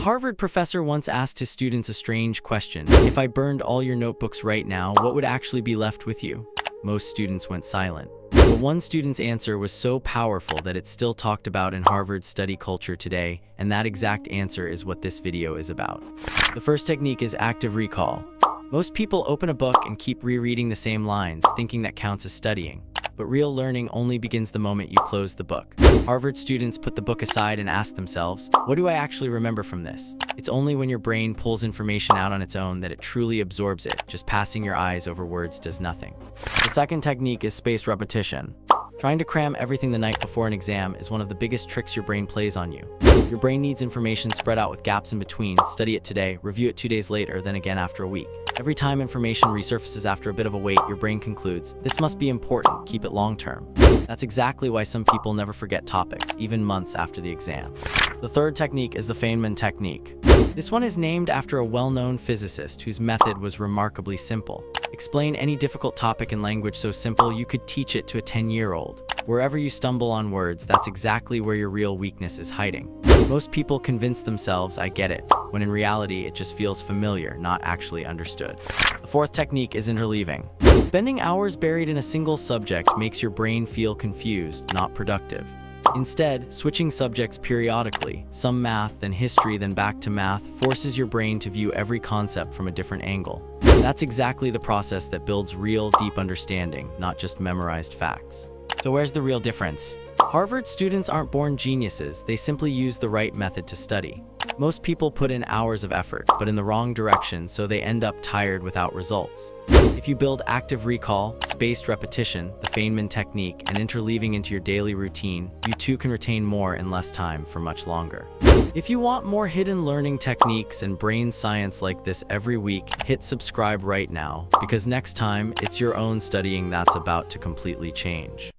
Harvard professor once asked his students a strange question. If I burned all your notebooks right now, what would actually be left with you? Most students went silent. But one student's answer was so powerful that it's still talked about in Harvard study culture today, and that exact answer is what this video is about. The first technique is active recall. Most people open a book and keep rereading the same lines, thinking that counts as studying. But real learning only begins the moment you close the book. Harvard students put the book aside and ask themselves, what do I actually remember from this? It's only when your brain pulls information out on its own that it truly absorbs it. Just passing your eyes over words does nothing. The second technique is spaced repetition. Trying to cram everything the night before an exam is one of the biggest tricks your brain plays on you. Your brain needs information spread out with gaps in between. Study it today, review it 2 days later, then again after a week. Every time information resurfaces after a bit of a wait, your brain concludes, this must be important, keep it long term. That's exactly why some people never forget topics, even months after the exam. The third technique is the Feynman technique. This one is named after a well-known physicist whose method was remarkably simple. Explain any difficult topic in language so simple you could teach it to a 10-year-old. Wherever you stumble on words, that's exactly where your real weakness is hiding. Most people convince themselves, I get it, when in reality it just feels familiar, not actually understood. The fourth technique is interleaving. Spending hours buried in a single subject makes your brain feel confused, not productive. Instead, switching subjects periodically, some math, then history, then back to math, forces your brain to view every concept from a different angle. That's exactly the process that builds real, deep understanding, not just memorized facts. So where's the real difference? Harvard students aren't born geniuses, they simply use the right method to study. Most people put in hours of effort, but in the wrong direction, so they end up tired without results. If you build active recall, spaced repetition, the Feynman technique, and interleaving into your daily routine, you too can retain more in less time for much longer. If you want more hidden learning techniques and brain science like this every week, hit subscribe right now, because next time, it's your own studying that's about to completely change.